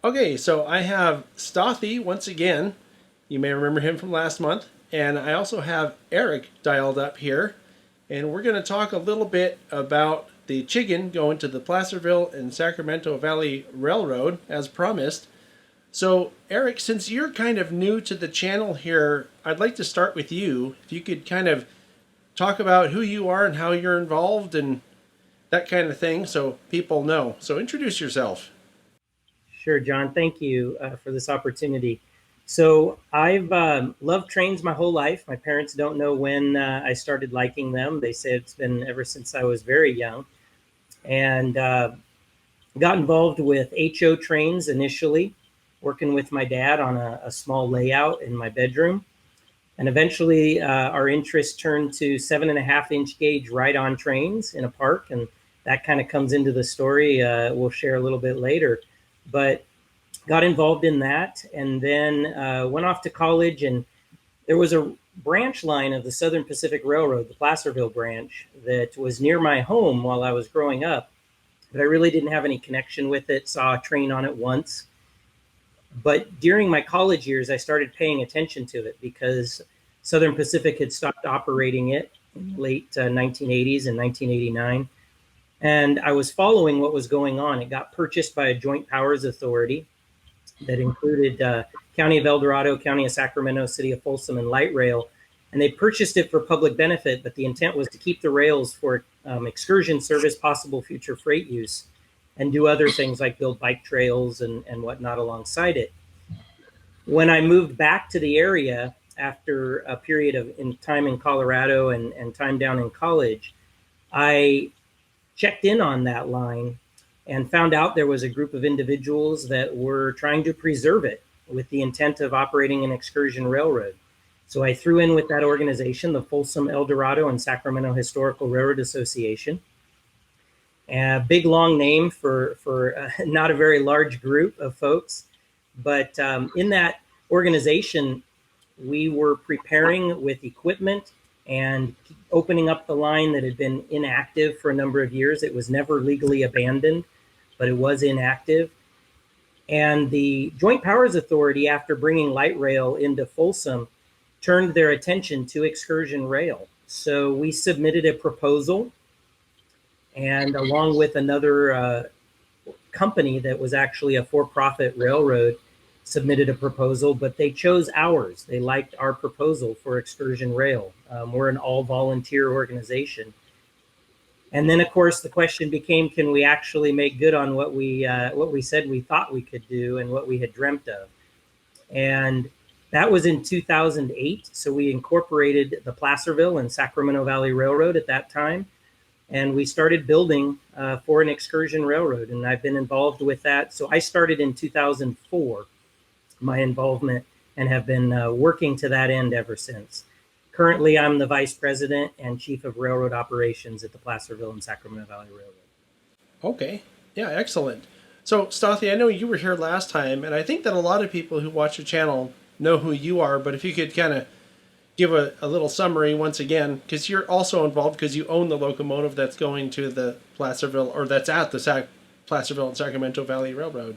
Okay, so I have Stathi once again. You may remember him from last month. And I also have Eric dialed up here. And we're going to talk a little bit about the Chiggen going to the Placerville and Sacramento Valley Railroad as promised. So, Eric, since you're kind of new to the channel here, I'd like to start with you. If you could kind of talk about who you are and how you're involved and that kind of thing so people know. So, introduce yourself. Sure, John. Thank you for this opportunity. So I've loved trains my whole life. My parents don't know when I started liking them. They say it's been ever since I was very young, and got involved with HO trains initially, working with my dad on a small layout in my bedroom. And eventually our interest turned to 7.5-inch gauge ride-on trains in a park. And that kind of comes into the story we'll share a little bit later. But got involved in that, and then went off to college. And there was a branch line of the Southern Pacific Railroad, the Placerville branch, that was near my home while I was growing up. But I really didn't have any connection with it, saw a train on it once. But during my college years, I started paying attention to it because Southern Pacific had stopped operating it in the late 1980s and 1989. And I was following what was going on. It got purchased by a joint powers authority that included County of El Dorado, County of Sacramento, City of Folsom, and Light Rail. And they purchased it for public benefit, but the intent was to keep the rails for excursion service, possible future freight use, and do other things like build bike trails and whatnot alongside it. When I moved back to the area after a period of time in Colorado and time down in college, I checked in on that line and found out there was a group of individuals that were trying to preserve it with the intent of operating an excursion railroad. So I threw in with that organization, the Folsom, El Dorado, and Sacramento Historical Railroad Association. A big, long name for not a very large group of folks. But in that organization, we were preparing with equipment and opening up the line that had been inactive for a number of years. It was never legally abandoned, but it was inactive. And the Joint Powers Authority, after bringing light rail into Folsom, turned their attention to excursion rail. So we submitted a proposal, and along with another company that was actually a for-profit railroad, submitted a proposal, but they chose ours. They liked our proposal for excursion rail. We're an all-volunteer organization. And then, of course, the question became, can we actually make good on what we said we thought we could do and what we had dreamt of? And that was in 2008. So we incorporated the Placerville and Sacramento Valley Railroad at that time. And we started building for an excursion railroad. And I've been involved with that. So I started in 2004, my involvement, and have been working to that end ever since. Currently, I'm the Vice President and Chief of Railroad Operations at the Placerville and Sacramento Valley Railroad. Okay. Yeah, excellent. So, Stathi, I know you were here last time, and I think that a lot of people who watch your channel know who you are, but if you could kind of give a little summary once again, because you're also involved because you own the locomotive that's going to the Placerville, or that's at the Placerville and Sacramento Valley Railroad.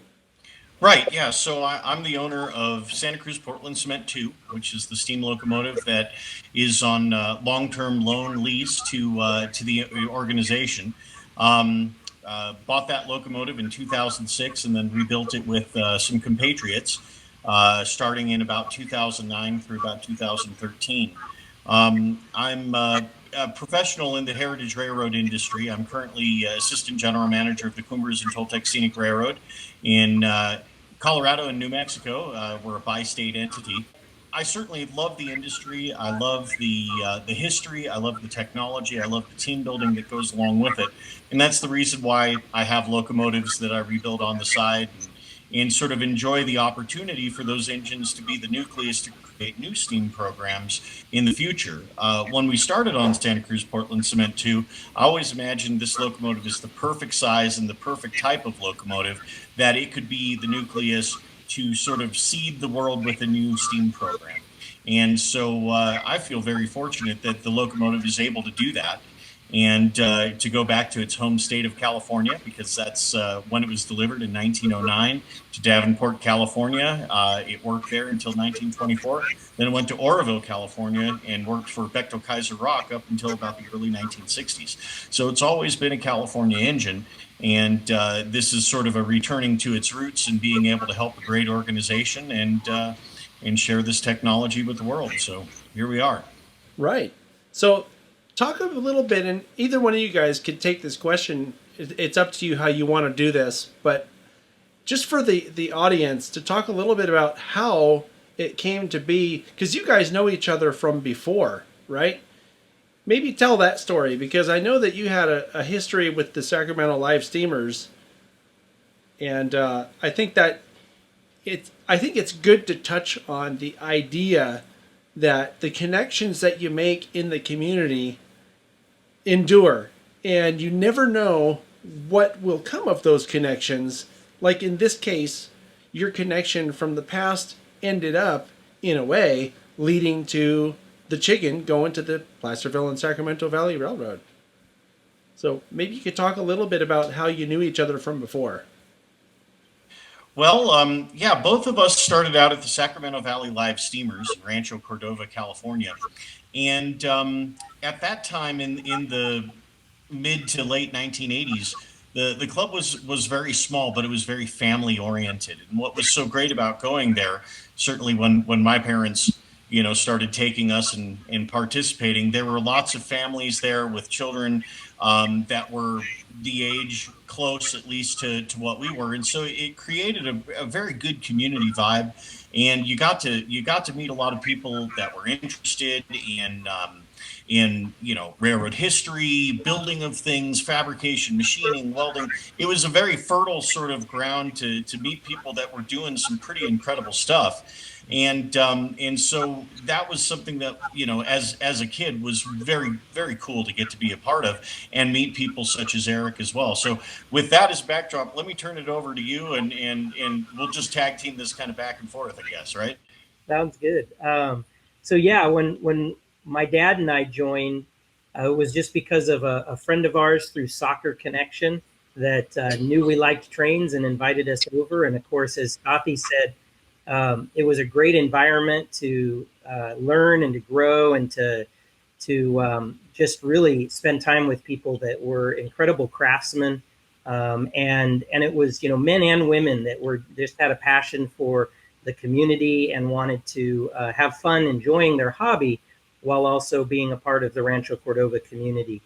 Right, yeah. So I'm the owner of Santa Cruz Portland Cement 2, which is the steam locomotive that is on long-term loan lease to the organization. Bought that locomotive in 2006 and then rebuilt it with some compatriots, starting in about 2009 through about 2013. I'm a professional in the heritage railroad industry. I'm currently assistant general manager of the Cumbres and Toltec Scenic Railroad in Colorado and New Mexico. We're a bi-state entity. I certainly love the industry. I love the history. I love the technology. I love the team building that goes along with it. And that's the reason why I have locomotives that I rebuild on the side and sort of enjoy the opportunity for those engines to be the nucleus to create new steam programs in the future. When we started on Santa Cruz Portland Cement 2, I always imagined this locomotive is the perfect size and the perfect type of locomotive, that it could be the nucleus to sort of seed the world with a new steam program. And so I feel very fortunate that the locomotive is able to do that. And to go back to its home state of California, because that's when it was delivered in 1909 to Davenport, California. It worked there until 1924. Then it went to Oroville, California, and worked for Bechtel Kaiser Rock up until about the early 1960s. So it's always been a California engine. And this is sort of a returning to its roots and being able to help a great organization and share this technology with the world. So here we are. Right. So talk a little bit, and either one of you guys could take this question. It's up to you how you want to do this, but just for the audience to talk a little bit about how it came to be, because you guys know each other from before, right? Maybe tell that story, because I know that you had a history with the Sacramento Live Steamers, and I think it's good to touch on the idea that the connections that you make in the community endure, and you never know what will come of those connections. Like in this case, your connection from the past ended up, in a way, leading to the Chiggen going to the Placerville and Sacramento Valley Railroad. So maybe you could talk a little bit about how you knew each other from before. Well, yeah, both of us started out at the Sacramento Valley Live Steamers in Rancho Cordova, California. And at that time, in the mid to late 1980s, the club was very small, but it was very family oriented. And what was so great about going there, certainly when my parents, started taking us and participating, there were lots of families there with children that were the age close, at least to what we were, and so it created a very good community vibe. And you got to meet a lot of people that were interested in railroad history, building of things, fabrication, machining, welding. It was a very fertile sort of ground to meet people that were doing some pretty incredible stuff. And so that was something that, as a kid was very, very cool to get to be a part of and meet people such as Eric as well. So with that as backdrop, let me turn it over to you, and we'll just tag team this kind of back and forth, I guess, right? Sounds good. So yeah, when my dad and I joined, it was just because of a friend of ours through Soccer Connection that knew we liked trains and invited us over. And of course, as Stathi said, it was a great environment to learn and to grow and to just really spend time with people that were incredible craftsmen. And it was, men and women that were just had a passion for the community and wanted to have fun enjoying their hobby while also being a part of the Rancho Cordova community.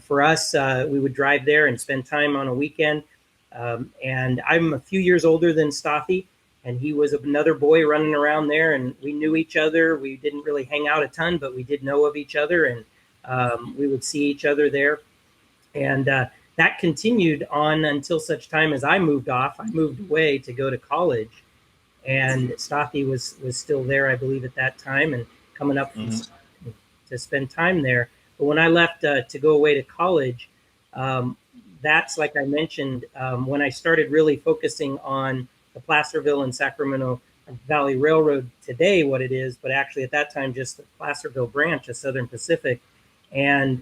For us, we would drive there and spend time on a weekend. And I'm a few years older than Stathi, and he was another boy running around there, and we knew each other. We didn't really hang out a ton, but we did know of each other, and we would see each other there. And that continued on until such time as I moved off. I moved away to go to college, and Stathi was still there, I believe, at that time, and coming up to spend time there. But when I left to go away to college, that's, like I mentioned, when I started really focusing on the Placerville and Sacramento Valley Railroad today, what it is, but actually at that time just the Placerville branch of Southern Pacific. And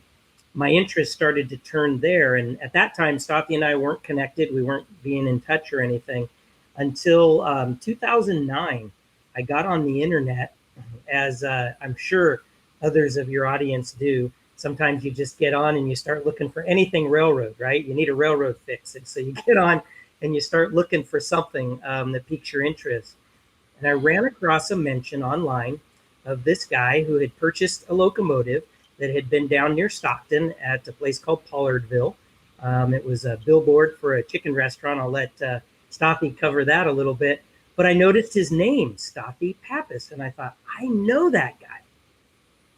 my interest started to turn there. And at that time, Stathi and I weren't connected. We weren't being in touch or anything until 2009. I got on the internet, as I'm sure others of your audience do. Sometimes you just get on and you start looking for anything railroad, right? You need a railroad fix. And so you get on and you start looking for something that piques your interest. And I ran across a mention online of this guy who had purchased a locomotive that had been down near Stockton at a place called Pollardville. It was a billboard for a chicken restaurant. I'll let Stathi cover that a little bit. But I noticed his name, Stathi Pappas, and I thought, I know that guy.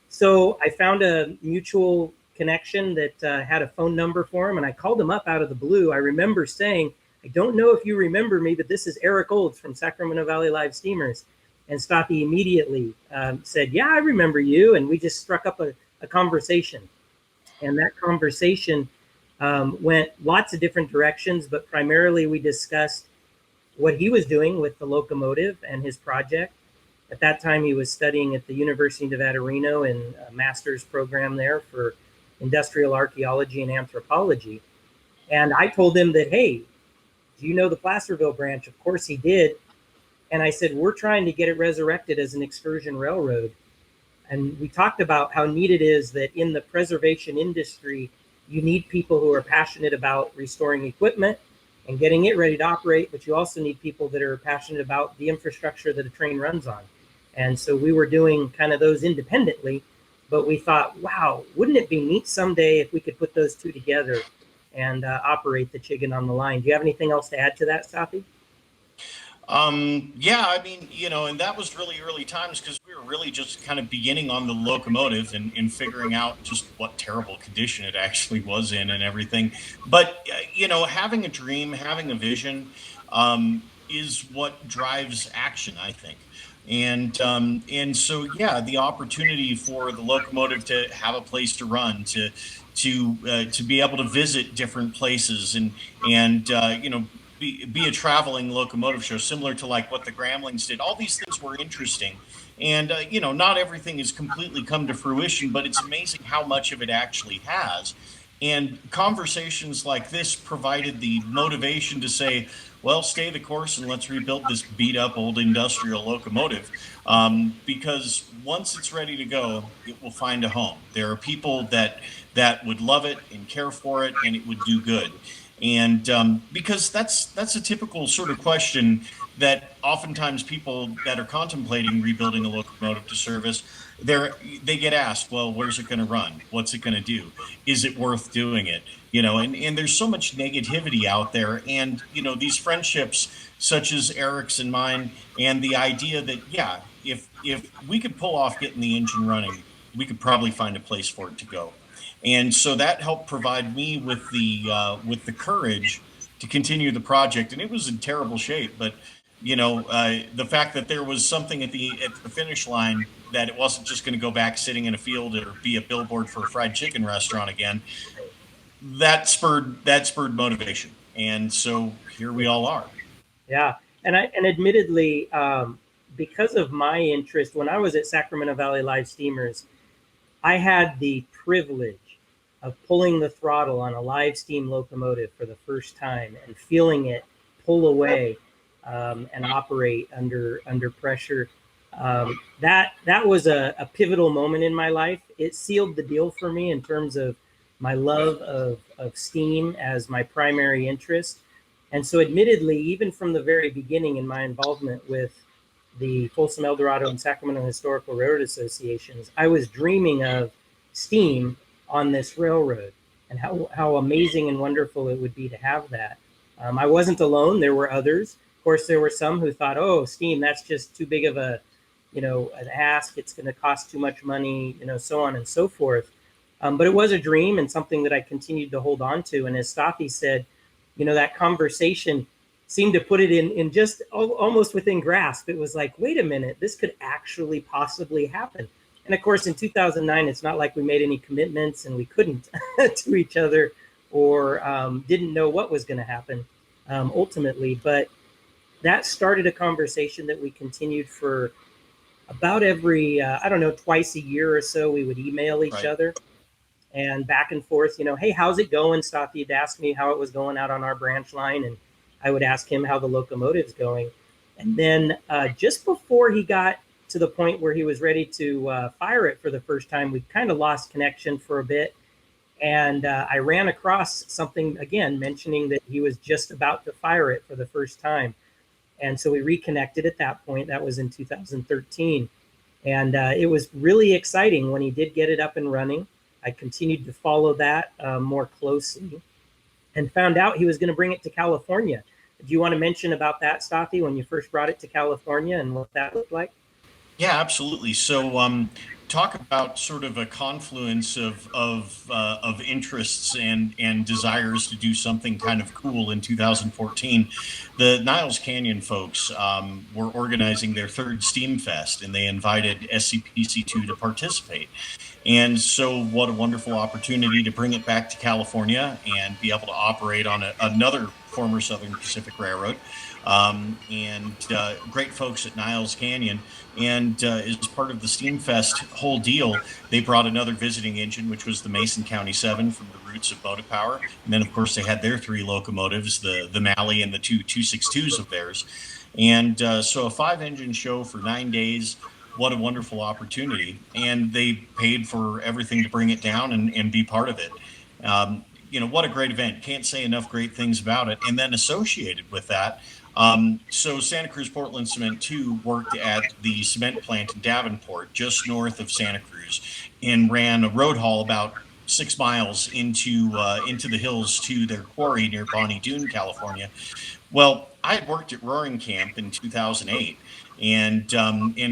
So I found a mutual connection that had a phone number for him, and I called him up out of the blue. I remember saying, I don't know if you remember me, but this is Eric Olds from Sacramento Valley Live Steamers. And Stathi immediately said, yeah, I remember you. And we just struck up a conversation. And that conversation went lots of different directions, but primarily we discussed what he was doing with the locomotive and his project. At that time, he was studying at the University of Nevada, Reno in a master's program there industrial archaeology and anthropology. And I told him that, hey, do you know the Placerville branch? Of course he did. And I said, we're trying to get it resurrected as an excursion railroad. And we talked about how neat it is that in the preservation industry, you need people who are passionate about restoring equipment and getting it ready to operate, but you also need people that are passionate about the infrastructure that a train runs on. And so we were doing kind of those independently, but we thought, wow, wouldn't it be neat someday if we could put those two together and operate the Chiggen on the line? Do you have anything else to add to that, Stathi? Yeah, I mean, and that was really early times because we were really just kind of beginning on the locomotive and figuring out just what terrible condition it actually was in and everything. But, having a dream, having a vision is what drives action, I think. And so, yeah, the opportunity for the locomotive to have a place to run, to be able to visit different places and be a traveling locomotive show, similar to like what the Gramblings did. All these things were interesting. And, not everything has completely come to fruition, but it's amazing how much of it actually has. And conversations like this provided the motivation to say, well, stay the course and let's rebuild this beat up old industrial locomotive. Because once it's ready to go, it will find a home. There are people that would love it and care for it, and it would do good. And because that's a typical sort of question that oftentimes people that are contemplating rebuilding a locomotive to service, they get asked, well, where's it going to run? What's it going to do? Is it worth doing it? And there's so much negativity out there. And, these friendships such as Eric's and mine, and the idea that, yeah, if we could pull off getting the engine running, we could probably find a place for it to go. And so that helped provide me with the courage to continue the project. And it was in terrible shape, but the fact that there was something at the finish line, that it wasn't just going to go back sitting in a field or be a billboard for a fried chicken restaurant again, that spurred motivation. And so here we all are. Yeah, and admittedly, because of my interest, when I was at Sacramento Valley Live Steamers, I had the privilege of pulling the throttle on a live steam locomotive for the first time and feeling it pull away and operate under pressure. That was a pivotal moment in my life. It sealed the deal for me in terms of my love of steam as my primary interest. And so admittedly, even from the very beginning in my involvement with the Folsom, El Dorado, and Sacramento Historical Railroad Associations, I was dreaming of steam on this railroad and how amazing and wonderful it would be to have that. I wasn't alone. There were others. Of course, there were some who thought, oh, steam, that's just too big of an ask. It's going to cost too much money, so on and so forth. But it was a dream and something that I continued to hold on to. And as Stathi said, that conversation seemed to put it in just almost within grasp. It was like, wait a minute, this could actually possibly happen. And of course, in 2009, it's not like we made any commitments and we couldn't to each other or didn't know what was going to happen ultimately. But that started a conversation that we continued for about every, twice a year or so. We would email each other and back and forth, hey, how's it going? Stathi had asked me how it was going out on our branch line, and I would ask him how the locomotive's going. And then just before he got to the point where he was ready to fire it for the first time, we kind of lost connection for a bit. And I ran across something, again, mentioning that he was just about to fire it for the first time. And so we reconnected at that point. That was in 2013. And it was really exciting when he did get it up and running. I continued to follow that more closely and found out he was going to bring it to California. Do you want to mention about that, Stathi, when you first brought it to California and what that looked like? Yeah, absolutely. So talk about sort of a confluence of interests and desires to do something kind of cool in 2014. The Niles Canyon folks were organizing their third Steam Fest, and they invited SCPC2 to participate. And so what a wonderful opportunity to bring it back to California and be able to operate on another former Southern Pacific Railroad. and great folks at Niles Canyon. And as part of the Steamfest whole deal, they brought another visiting engine, which was the Mason County 7 from the roots of Motive Power. And then, of course, they had their 3 locomotives, the Malley and the 262s of theirs. And so a 5-engine show for 9 days. What a wonderful opportunity. And they paid for everything to bring it down and be part of it. What a great event. Can't say enough great things about it. And then associated with that, so Santa Cruz Portland Cement 2 worked at the cement plant in Davenport, just north of Santa Cruz, and ran a road haul about 6 miles into the hills to their quarry near Bonnie Doon, California. Well, I had worked at Roaring Camp in 2008 and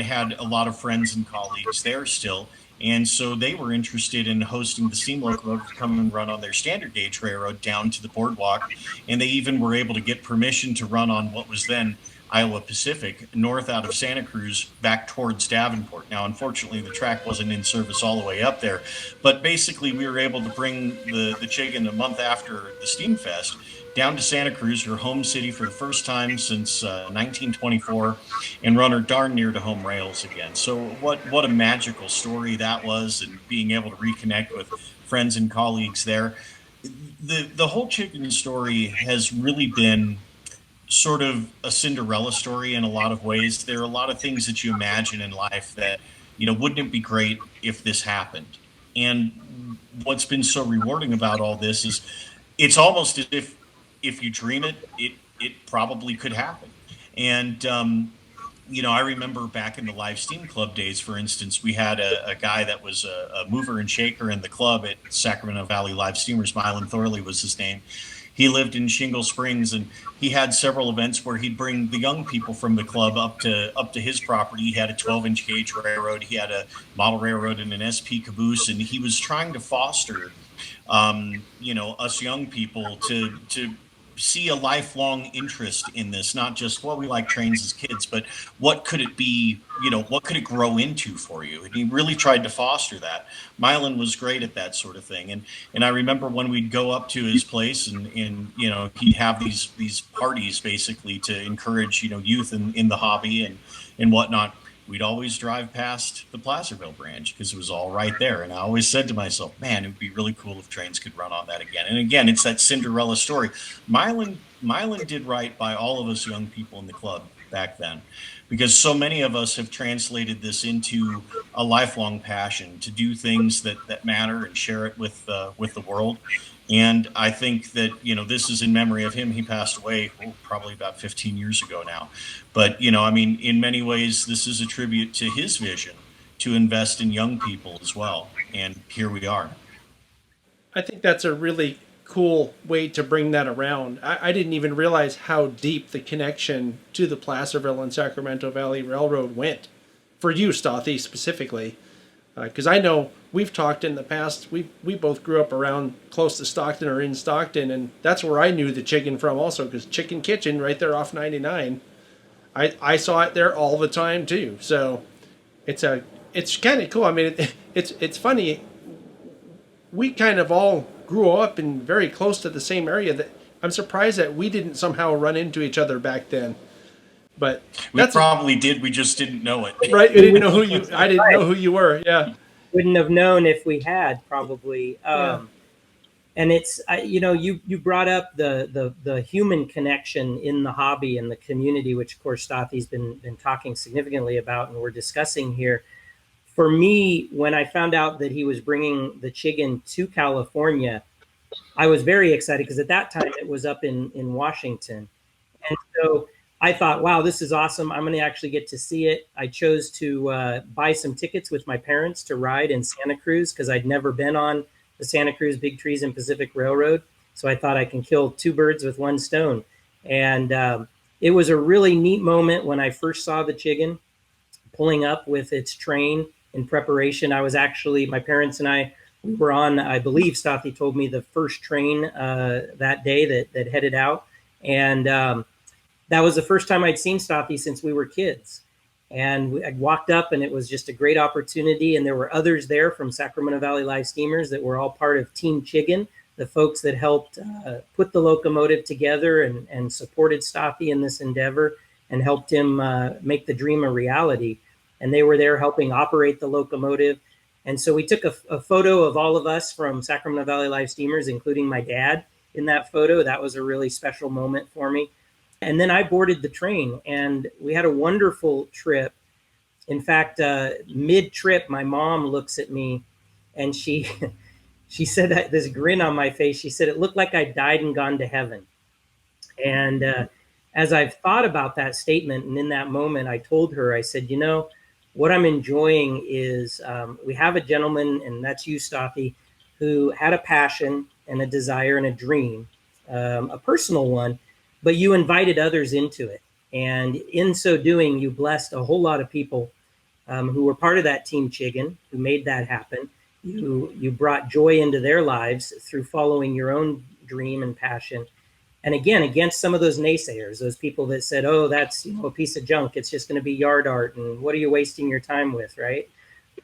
had a lot of friends and colleagues there still. And so they were interested in hosting the steam locomotive to come and run on their standard gauge railroad down to the boardwalk. And they even were able to get permission to run on what was then Iowa Pacific, north out of Santa Cruz, back towards Davenport. Now, unfortunately, the track wasn't in service all the way up there. But basically, we were able to bring the Chiggen a month after the Steamfest down to Santa Cruz, her home city, for the first time since 1924, and run her darn near to home rails again. So what a magical story that was, and being able to reconnect with friends and colleagues there. The whole Chiggen story has really been sort of a Cinderella story in a lot of ways. There are a lot of things that you imagine in life that, wouldn't it be great if this happened? And what's been so rewarding about all this is it's almost as if you dream it, it probably could happen. And, I remember back in the Live Steam Club days, for instance, we had a guy that was a mover and shaker in the club at Sacramento Valley Live Steamers. Mylan Thorley was his name. He lived in Shingle Springs, and he had several events where he'd bring the young people from the club up to his property. He had a 12-inch gauge railroad. He had a model railroad and an SP caboose, and he was trying to foster, us young people to see a lifelong interest in this, not just, well, we like trains as kids, but what could it be, what could it grow into for you? And he really tried to foster that. Mylan was great at that sort of thing. And I remember when we'd go up to his place and he'd have these parties basically to encourage, youth in the hobby and whatnot. We'd always drive past the Placerville branch because it was all right there. And I always said to myself, man, it would be really cool if trains could run on that again. And again, it's that Cinderella story. Mylan did right by all of us young people in the club back then, because so many of us have translated this into a lifelong passion to do things that matter and share it with the world. And I think that, this is in memory of him. He passed away probably about 15 years ago now. But, in many ways, this is a tribute to his vision to invest in young people as well. And here we are. I think that's a really cool way to bring that around. I didn't even realize how deep the connection to the Placerville and Sacramento Valley Railroad went for you, Stathi, specifically. Because I know we've talked in the past. We both grew up around close to Stockton or in Stockton, and that's where I knew the Chiggen from also, because Chicken Kitchen right there off 99. I saw it there all the time too. So it's kind of cool. I mean, it's funny. We kind of all grew up in very close to the same area. That I'm surprised that we didn't somehow run into each other back then. But we probably did. We just didn't know it. Right. We didn't know who you. I didn't know who you were. Yeah. Wouldn't have known if we had, probably. Yeah. And it's you brought up the human connection in the hobby and the community, which of course Stathi's been talking significantly about, and we're discussing here. For me, when I found out that he was bringing the Chiggen to California, I was very excited because at that time it was up in Washington, and so I thought, wow, this is awesome. I'm going to actually get to see it. I chose to buy some tickets with my parents to ride in Santa Cruz because I'd never been on the Santa Cruz Big Trees and Pacific Railroad. So I thought I can kill 2 birds with 1 stone. And it was a really neat moment when I first saw the Chiggen pulling up with its train in preparation. I was actually, my parents and we were on, I believe Stathi told me, the first train that day that headed out. And that was the first time I'd seen Stathi since we were kids. And I walked up and it was just a great opportunity. And there were others there from Sacramento Valley Live Steamers that were all part of Team Chiggen, the folks that helped put the locomotive together and supported Stathi in this endeavor and helped him make the dream a reality. And they were there helping operate the locomotive. And so we took a photo of all of us from Sacramento Valley Live Steamers, including my dad in that photo. That was a really special moment for me. And then I boarded the train, and we had a wonderful trip. In fact, mid-trip, my mom looks at me, and she she said, this grin on my face, she said, it looked like I died and gone to heaven. And as I've thought about that statement, and in that moment, I told her, I said, you know, what I'm enjoying is we have a gentleman, and that's you, Stathi, who had a passion and a desire and a dream, a personal one, but you invited others into it. And in so doing, you blessed a whole lot of people who were part of that team Chiggen, who made that happen. You brought joy into their lives through following your own dream and passion. And again, against some of those naysayers, those people that said, oh, that's, you know, a piece of junk. It's just going to be yard art. And what are you wasting your time with, right?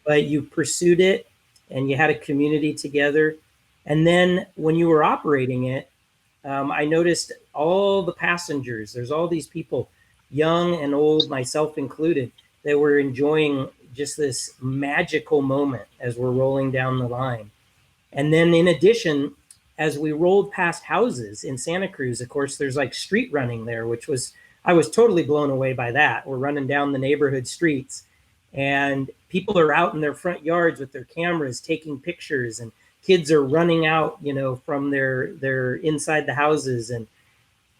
But you pursued it, and you had a community together. And then when you were operating it, I noticed all the passengers. There's all these people, young and old, myself included, that were enjoying just this magical moment as we're rolling down the line. And then in addition, as we rolled past houses in Santa Cruz, of course, there's like street running there, which was, I was totally blown away by that. We're running down the neighborhood streets, and people are out in their front yards with their cameras taking pictures, and kids are running out, you know, from their inside the houses. And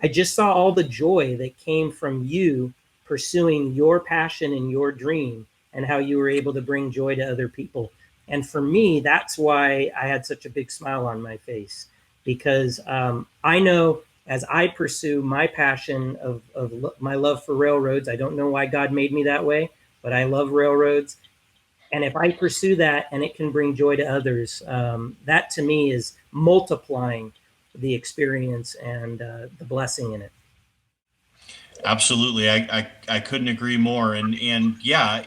I just saw all the joy that came from you pursuing your passion and your dream, and how you were able to bring joy to other people. And for me, that's why I had such a big smile on my face, because I know as I pursue my passion of my love for railroads, I don't know why God made me that way, but I love railroads. And if I pursue that and it can bring joy to others, that to me is multiplying the experience and the blessing in it. Absolutely. I couldn't agree more. And yeah,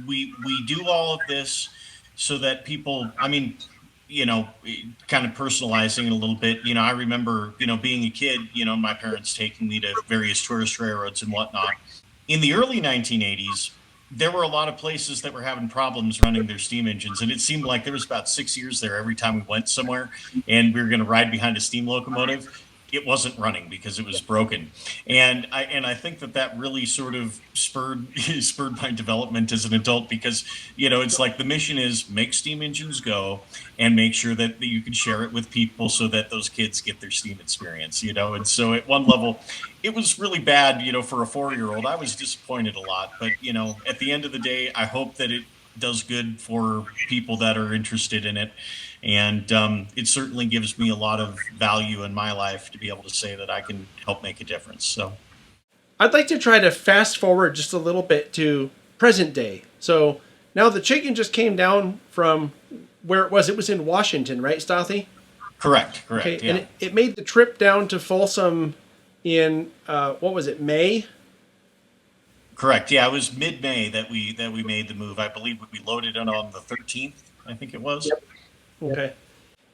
we do all of this so that people, I mean, you know, kind of personalizing it a little bit. You know, I remember, you know, being a kid, you know, my parents taking me to various tourist railroads and whatnot. In the early 1980s, there were a lot of places that were having problems running their steam engines. And it seemed like there was about 6 years there every time we went somewhere and we were going to ride behind a steam locomotive. It wasn't running because it was broken. And I think that really sort of spurred my development as an adult, because, you know, it's like the mission is make steam engines go and make sure that you can share it with people so that those kids get their steam experience, you know. And so at one level, it was really bad, you know, for a 4-year-old. I was disappointed a lot. But, you know, at the end of the day, I hope that it does good for people that are interested in it. And it certainly gives me a lot of value in my life to be able to say that I can help make a difference. So I'd like to try to fast forward just a little bit to present day. So now the Chiggen just came down from where it was. It was in Washington, right, Stathi? Correct. Okay, Yeah. and it made the trip down to Folsom in, what was it, May? Correct. Yeah, it was mid-May that we made the move. I believe we loaded it on the 13th, I think it was. Yep. Okay.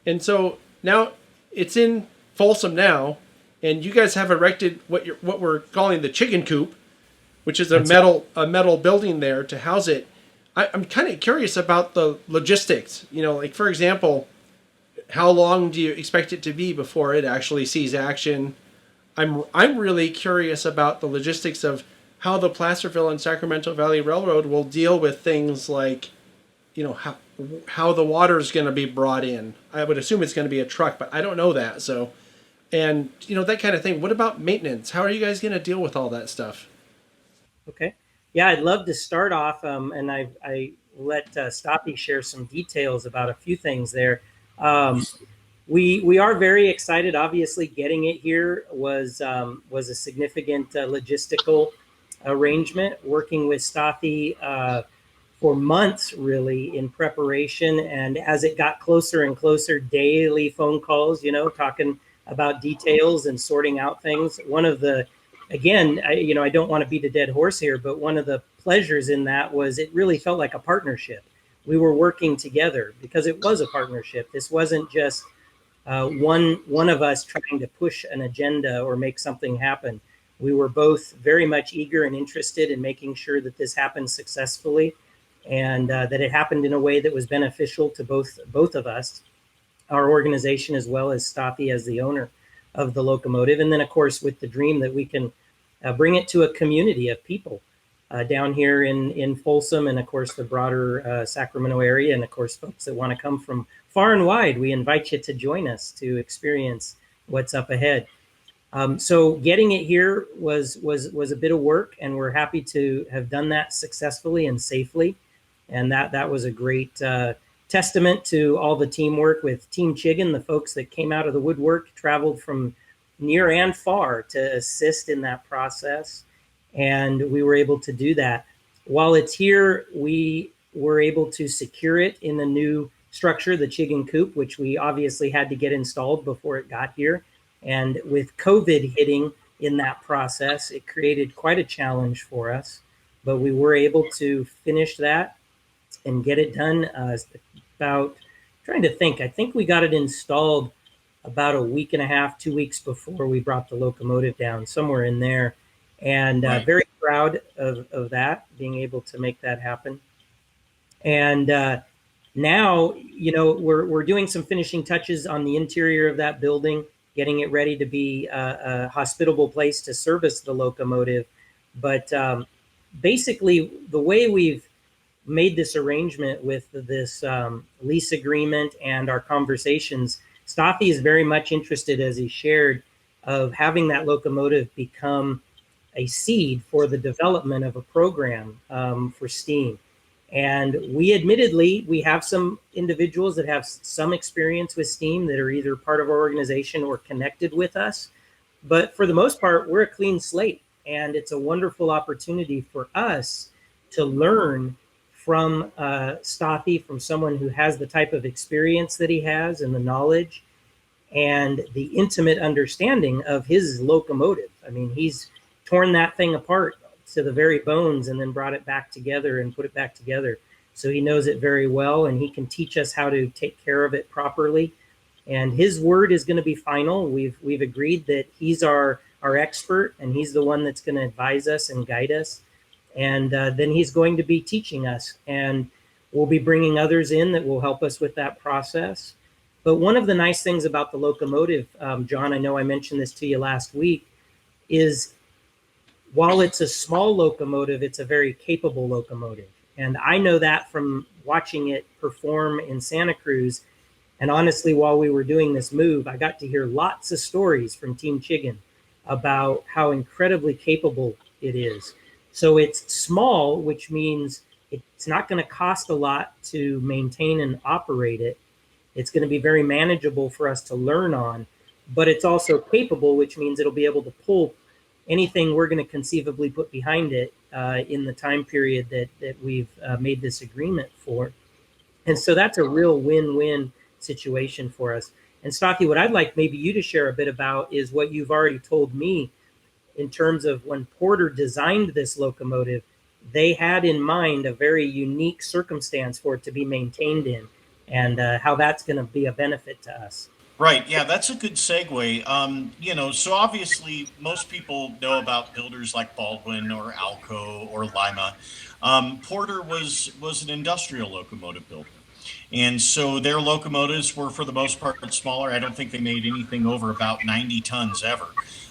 And so now it's in Folsom now, and you guys have erected what we're calling the Chiggen coop, which is a metal building there to house it. I'm kind of curious about the logistics. You know, like for example, how long do you expect it to be before it actually sees action? I'm really curious about the logistics of how the Placerville and Sacramento Valley Railroad will deal with things like, you know, how the water is going to be brought in. I would assume it's going to be a truck, but I don't know that. So, and you know, that kind of thing. What about maintenance? How are you guys going to deal with all that stuff? Okay. Yeah, I'd love to start off, and I let Stathi share some details about a few things there. We are very excited. Obviously, getting it here was a significant logistical arrangement. Working with Stathi for months, really, in preparation, and as it got closer and closer, daily phone calls, you know, talking about details and sorting out things. One of the, again, I don't want to beat a dead horse here, but one of the pleasures in that was it really felt like a partnership. We were working together because it was a partnership. This wasn't just one of us trying to push an agenda or make something happen. We were both very much eager and interested in making sure that this happened successfully, and that it happened in a way that was beneficial to both of us, our organization, as well as Stathi as the owner of the locomotive. And then, of course, with the dream that we can bring it to a community of people down here in Folsom, and of course the broader Sacramento area, and of course folks that want to come from far and wide. We invite you to join us to experience what's up ahead. So getting it here was a bit of work, and we're happy to have done that successfully and safely. And that was a great testament to all the teamwork with Team Chiggen, the folks that came out of the woodwork, traveled from near and far to assist in that process. And we were able to do that. While it's here, we were able to secure it in the new structure, the Chiggen Coop, which we obviously had to get installed before it got here. And with COVID hitting in that process, it created quite a challenge for us. But we were able to finish that and get it done about, trying to think, I think we got it installed about a week and a half, 2 weeks before we brought the locomotive down, somewhere in there. And Right. very proud of that, being able to make that happen. And now, we're doing some finishing touches on the interior of that building, getting it ready to be a hospitable place to service the locomotive. But basically, the way we've made this arrangement with this lease agreement and our conversations, Stathi is very much interested, as he shared, of having that locomotive become a seed for the development of a program for STEAM. And we have some individuals that have some experience with STEAM that are either part of our organization or connected with us. But for the most part, we're a clean slate. And it's a wonderful opportunity for us to learn from Stathi, from someone who has the type of experience that he has and the knowledge and the intimate understanding of his locomotive. I mean, he's torn that thing apart to the very bones and then brought it back together and put it back together. So he knows it very well, and he can teach us how to take care of it properly. And his word is going to be final. We've agreed that he's our expert, and he's the one that's going to advise us and guide us. And then he's going to be teaching us, and we'll be bringing others in that will help us with that process. But one of the nice things about the locomotive, John, I know I mentioned this to you last week, is while it's a small locomotive, it's a very capable locomotive. And I know that from watching it perform in Santa Cruz. And honestly, while we were doing this move, I got to hear lots of stories from Team Chiggen about how incredibly capable it is. So it's small, which means it's not going to cost a lot to maintain and operate it. It's going to be very manageable for us to learn on, but it's also capable, which means it'll be able to pull anything we're going to conceivably put behind it in the time period that we've made this agreement for. And so that's a real win-win situation for us. And Stathi, what I'd like maybe you to share a bit about is what you've already told me in terms of when Porter designed this locomotive, they had in mind a very unique circumstance for it to be maintained in, and how that's going to be a benefit to us. Right. Yeah, that's a good segue. So obviously most people know about builders like Baldwin or Alco or Lima. Porter was an industrial locomotive builder. And so their locomotives were, for the most part, smaller. I don't think they made anything over about 90 tons ever.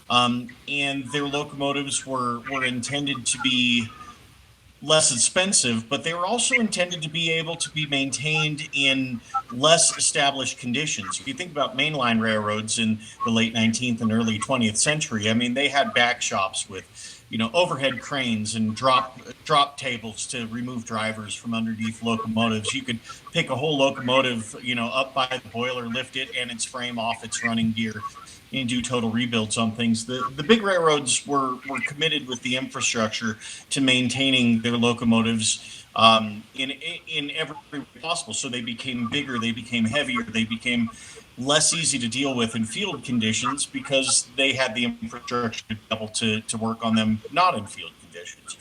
And their locomotives were intended to be less expensive, but they were also intended to be able to be maintained in less established conditions. If you think about mainline railroads in the late 19th and early 20th century, I mean, they had back shops with, overhead cranes and drop tables to remove drivers from underneath locomotives. You could pick a whole locomotive, up by the boiler, lift it and its frame off its running gear, and do total rebuilds on things. The big railroads were committed with the infrastructure to maintaining their locomotives in every way possible. So they became bigger, they became heavier, they became less easy to deal with in field conditions because they had the infrastructure to be able to work on them not in field conditions.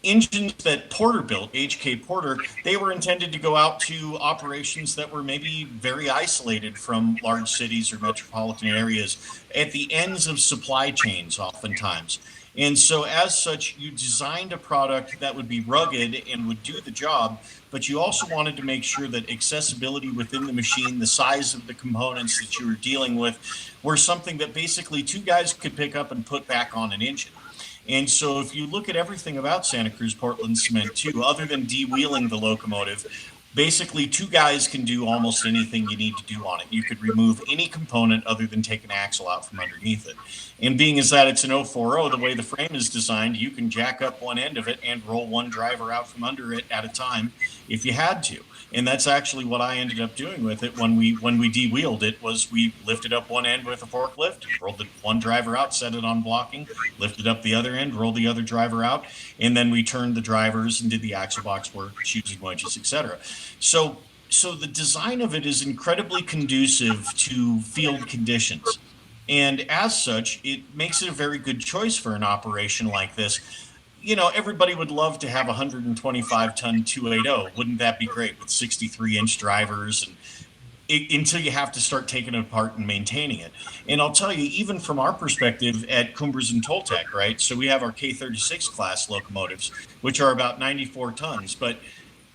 engines that Porter built, H.K. Porter, they were intended to go out to operations that were maybe very isolated from large cities or metropolitan areas at the ends of supply chains oftentimes. And so as such, you designed a product that would be rugged and would do the job, but you also wanted to make sure that accessibility within the machine, the size of the components that you were dealing with, were something that basically two guys could pick up and put back on an engine. And so if you look at everything about Santa Cruz Portland Cement too, other than de-wheeling the locomotive, basically two guys can do almost anything you need to do on it. You could remove any component other than take an axle out from underneath it. And being as that it's an 040, the way the frame is designed, you can jack up one end of it and roll one driver out from under it at a time if you had to. And that's actually what I ended up doing with it when we de-wheeled it. Was we lifted up one end with a forklift, rolled the one driver out, set it on blocking, lifted up the other end, rolled the other driver out, and then we turned the drivers and did the axle box work, shoes and wedges, etc. So the design of it is incredibly conducive to field conditions. And as such, it makes it a very good choice for an operation like this. You know, everybody would love to have a 125-ton 280. Wouldn't that be great with 63-inch drivers and until you have to start taking it apart and maintaining it. And I'll tell you, even from our perspective at Cumbres and Toltec, right? So we have our K36 class locomotives, which are about 94 tons, but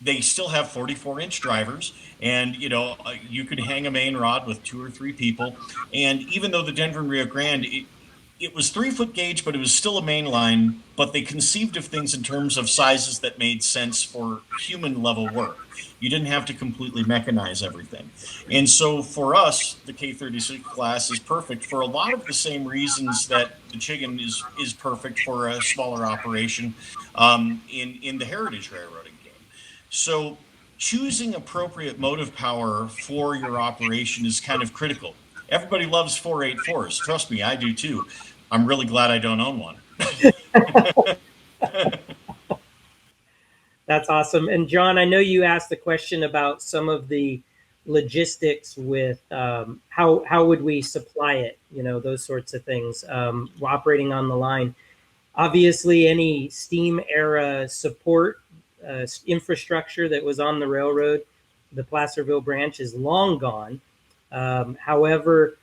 they still have 44-inch drivers. And, you know, you could hang a main rod with 2 or 3 people. And even though the Denver and Rio Grande, it was 3-foot gauge, but it was still a main line, but they conceived of things in terms of sizes that made sense for human level work. You didn't have to completely mechanize everything. And so for us, the K36 class is perfect for a lot of the same reasons that the Chiggen is perfect for a smaller operation in the heritage railroading game. So choosing appropriate motive power for your operation is kind of critical. Everybody loves 484s. Trust me, I do too. I'm really glad I don't own one. That's awesome. And John, I know you asked the question about some of the logistics with how would we supply it, you know, those sorts of things, operating on the line. Obviously, any steam era support infrastructure that was on the railroad, the Placerville branch, is long gone. However,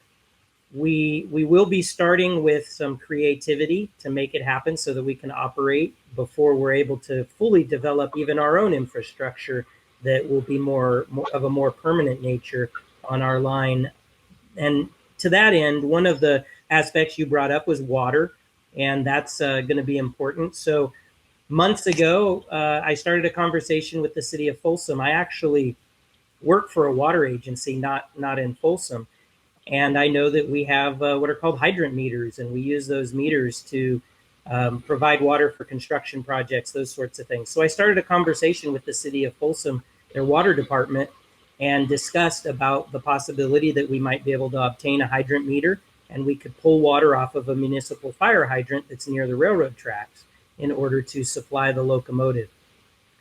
we will be starting with some creativity to make it happen so that we can operate before we're able to fully develop even our own infrastructure that will be more of a more permanent nature on our line. And to that end, one of the aspects you brought up was water, and that's going to be important. So months ago, I started a conversation with the city of Folsom. I actually work for a water agency, not in Folsom. And I know that we have what are called hydrant meters, and we use those meters to provide water for construction projects, those sorts of things. So I started a conversation with the city of Folsom, their water department, and discussed about the possibility that we might be able to obtain a hydrant meter, and we could pull water off of a municipal fire hydrant that's near the railroad tracks in order to supply the locomotive.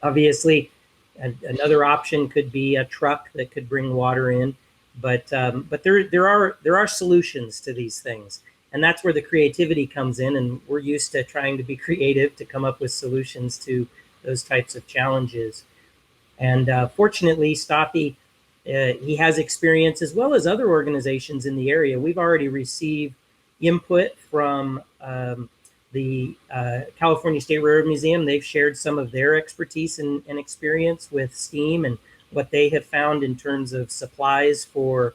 Obviously, another option could be a truck that could bring water in. But there are solutions to these things, and that's where the creativity comes in. And we're used to trying to be creative to come up with solutions to those types of challenges. And fortunately, Stathi, he has experience as well as other organizations in the area. We've already received input from the California State Railroad Museum. They've shared some of their expertise and experience with steam and what they have found in terms of supplies for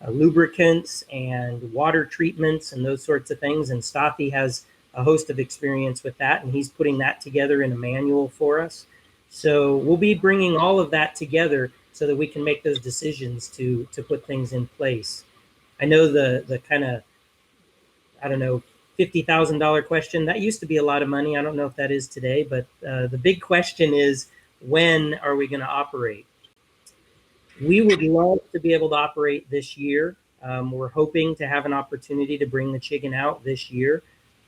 lubricants and water treatments and those sorts of things. And Stathi has a host of experience with that, and he's putting that together in a manual for us. So we'll be bringing all of that together so that we can make those decisions to put things in place. I know the kind of, I don't know, $50,000 question, that used to be a lot of money. I don't know if that is today, but the big question is, when are we going to operate? We would love to be able to operate this year. We're hoping to have an opportunity to bring the Chiggen out this year.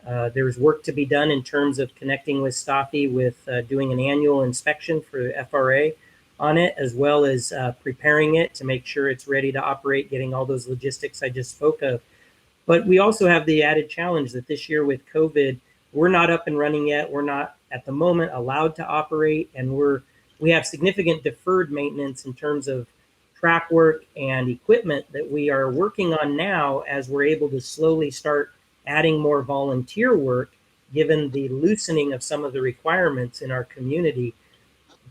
There's work to be done in terms of connecting with Stathi with doing an annual inspection for FRA on it, as well as preparing it to make sure it's ready to operate, getting all those logistics I just spoke of. But we also have the added challenge that this year with COVID, we're not up and running yet. We're not at the moment allowed to operate, and we have significant deferred maintenance in terms of track work and equipment that we are working on now as we're able to slowly start adding more volunteer work given the loosening of some of the requirements in our community.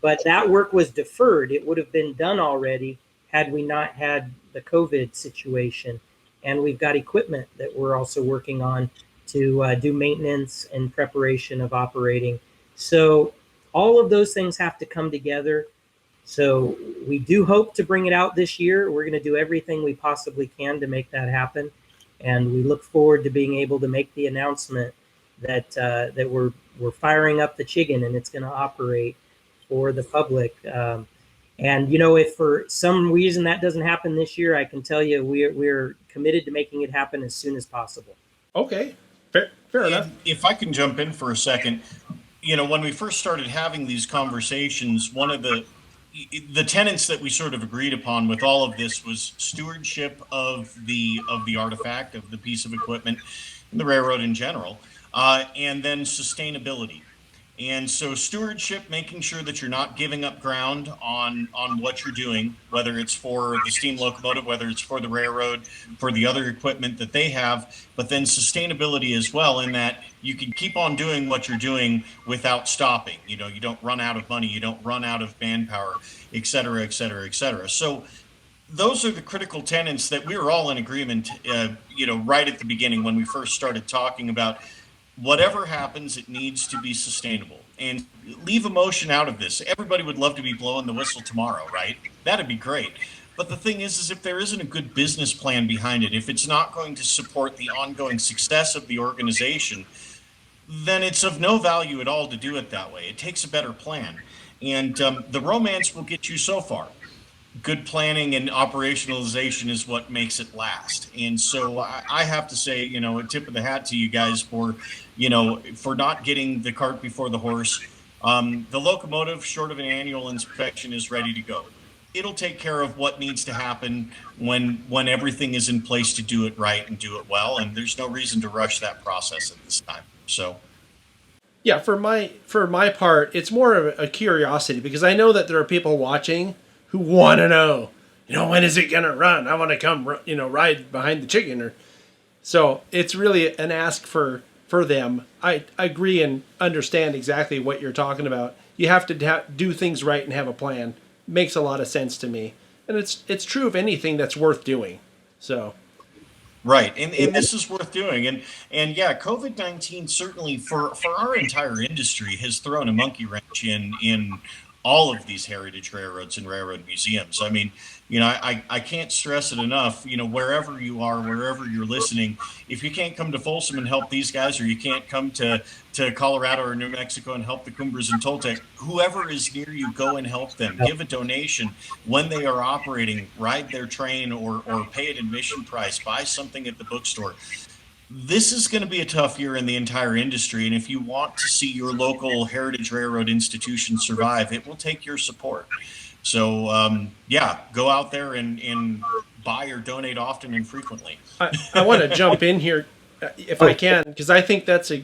But that work was deferred. It would have been done already had we not had the COVID situation. And we've got equipment that we're also working on to do maintenance and preparation of operating. So all of those things have to come together. So we do hope to bring it out this year. We're going to do everything we possibly can to make that happen. And we look forward to being able to make the announcement that that we're firing up the Chiggen and it's going to operate for the public. And if for some reason that doesn't happen this year, I can tell you we're committed to making it happen as soon as possible. Okay, fair enough. If I can jump in for a second, when we first started having these conversations, one of the tenets that we sort of agreed upon with all of this was stewardship of the artifact, of the piece of equipment, and the railroad in general, and then sustainability. And so stewardship, making sure that you're not giving up ground on what you're doing, whether it's for the steam locomotive, whether it's for the railroad, for the other equipment that they have, but then sustainability as well, in that you can keep on doing what you're doing without stopping. You don't run out of money, you don't run out of manpower, et cetera, et cetera, et cetera. So those are the critical tenets that we were all in agreement, right at the beginning when we first started talking about whatever happens, it needs to be sustainable. And leave emotion out of this. Everybody would love to be blowing the whistle tomorrow, right? That'd be great. But the thing is if there isn't a good business plan behind it, if it's not going to support the ongoing success of the organization, then it's of no value at all to do it that way. It takes a better plan. And the romance will get you so far. Good planning and operationalization is what makes it last. And so I have to say, a tip of the hat to you guys for not getting the cart before the horse. The locomotive, short of an annual inspection, is ready to go. It'll take care of what needs to happen when everything is in place to do it right and do it well. And there's no reason to rush that process at this time. So. Yeah, for my part, it's more of a curiosity because I know that there are people watching who want to know, when is it going to run? I want to come, ride behind the Chiggen. So it's really an ask for them. I agree and understand exactly what you're talking about. You have to do things right and have a plan. Makes a lot of sense to me. And it's true of anything that's worth doing. So. Right. And this is worth doing. And yeah, COVID-19 certainly for our entire industry has thrown a monkey wrench in all of these heritage railroads and railroad museums. I mean, I can't stress it enough, wherever you are, wherever you're listening, if you can't come to Folsom and help these guys, or you can't come to Colorado or New Mexico and help the Cumbres and Toltec, whoever is near you, go and help them. Give a donation when they are operating, ride their train or pay an admission price, buy something at the bookstore. This is going to be a tough year in the entire industry, and if you want to see your local heritage railroad institution survive, it will take your support. So, go out there and buy or donate often and frequently. I want to jump in here, if I can, because I think that's a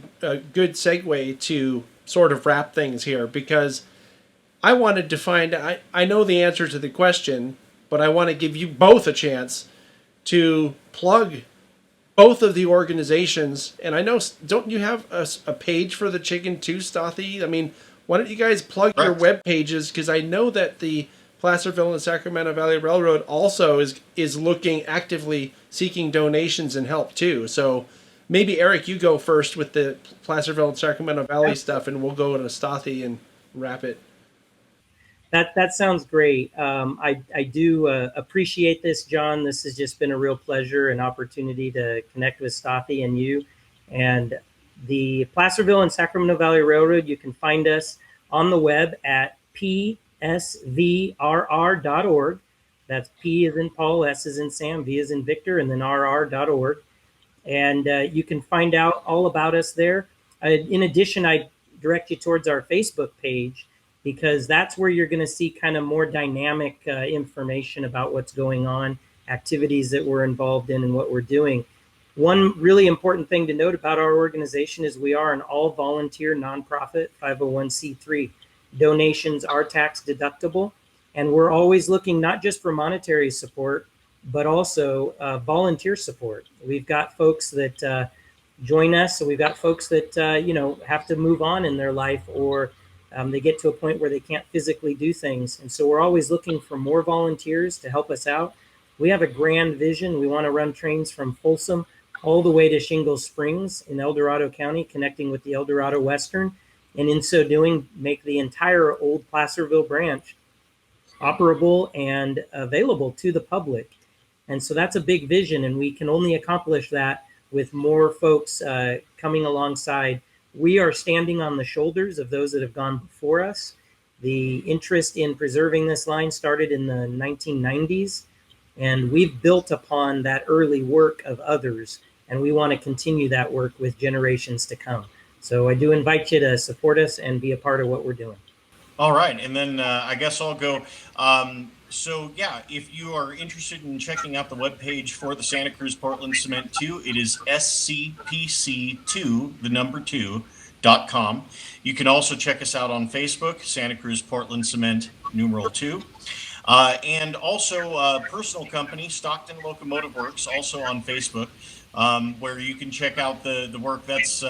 good segue to sort of wrap things here, because I wanted to find, I know the answer to the question, but I want to give you both a chance to plug both of the organizations. And I know, don't you have a page for the Chiggen too, Stathi? I mean, why don't you guys plug your web pages? Because I know that the Placerville and Sacramento Valley Railroad also is looking actively seeking donations and help too. So maybe Eric, you go first with the Placerville and Sacramento Valley stuff, and we'll go to Stathi and wrap it. That sounds great. I do appreciate this, John. This has just been a real pleasure and opportunity to connect with Stathi and you. And the Placerville and Sacramento Valley Railroad, you can find us on the web at P&SVRR.org. That's P as in Paul, S as in Sam, V as in Victor, and then RR.org. And you can find out all about us there. In addition, I direct you towards our Facebook page, because that's where you're going to see kind of more dynamic information about what's going on, activities that we're involved in, and what we're doing. One really important thing to note about our organization is we are an all-volunteer nonprofit 501c3. Donations are tax deductible, and we're always looking not just for monetary support, but also volunteer support. We've got folks that join us, so we've got folks that have to move on in their life, or they get to a point where they can't physically do things, and so we're always looking for more volunteers to help us out. We have a grand vision. We want to run trains from Folsom all the way to Shingle Springs in El Dorado County, connecting with the El Dorado Western, and in so doing, make the entire old Placerville branch operable and available to the public. And so that's a big vision, and we can only accomplish that with more folks coming alongside. We are standing on the shoulders of those that have gone before us. The interest in preserving this line started in the 1990s, and we've built upon that early work of others, and we want to continue that work with generations to come. So I do invite you to support us and be a part of what we're doing. All right, and then I guess I'll go. So yeah, if you are interested in checking out the webpage for the Santa Cruz Portland Cement 2, it is scpc2, the number 2.com. You can also check us out on Facebook, Santa Cruz Portland Cement numeral 2. And also personal company, Stockton Locomotive Works, also on Facebook, where you can check out the work. That's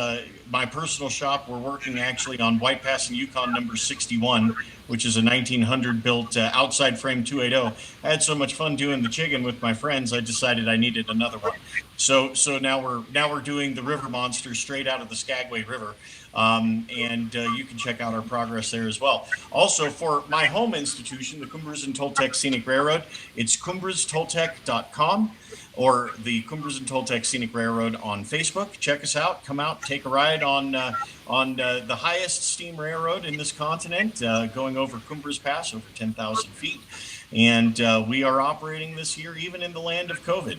my personal shop. We're working actually on White Pass and Yukon number 61, which is a 1900 built outside frame 280. I had so much fun doing the Chiggen with my friends, I decided I needed another one. So now we're doing the River Monster straight out of the Skagway River. And you can check out our progress there as well. Also, for my home institution, the Cumbres and Toltec Scenic Railroad, it's cumbrestoltec.com or the Cumbres and Toltec Scenic Railroad on Facebook. Check us out. Come out, take a ride on the highest steam railroad in this continent, going over Cumbres Pass, over 10,000 feet. And we are operating this year even in the land of COVID.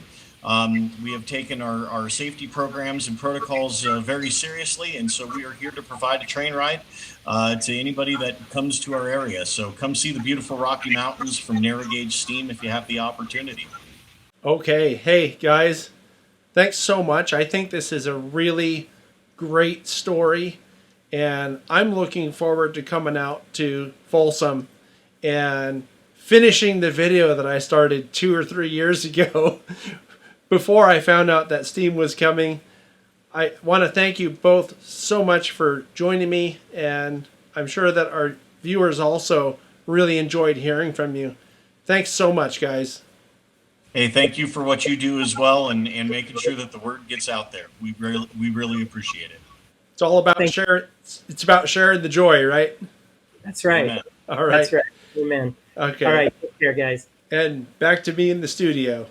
We have taken our safety programs and protocols very seriously, and so we are here to provide a train ride to anybody that comes to our area. So come see the beautiful Rocky Mountains from narrow gauge steam if you have the opportunity. Okay, hey guys, thanks so much. I think this is a really great story, and I'm looking forward to coming out to Folsom and finishing the video that I started 2 or 3 years ago before I found out that steam was coming. I want to thank you both so much for joining me, and I'm sure that our viewers also really enjoyed hearing from you. Thanks so much, guys. Hey, thank you for what you do as well, and making sure that the word gets out there. We really appreciate it. It's all about sharing. It's about sharing the joy, right? That's right. Amen. All right. That's right. Amen. Okay. All right. Take care, guys. And back to me in the studio.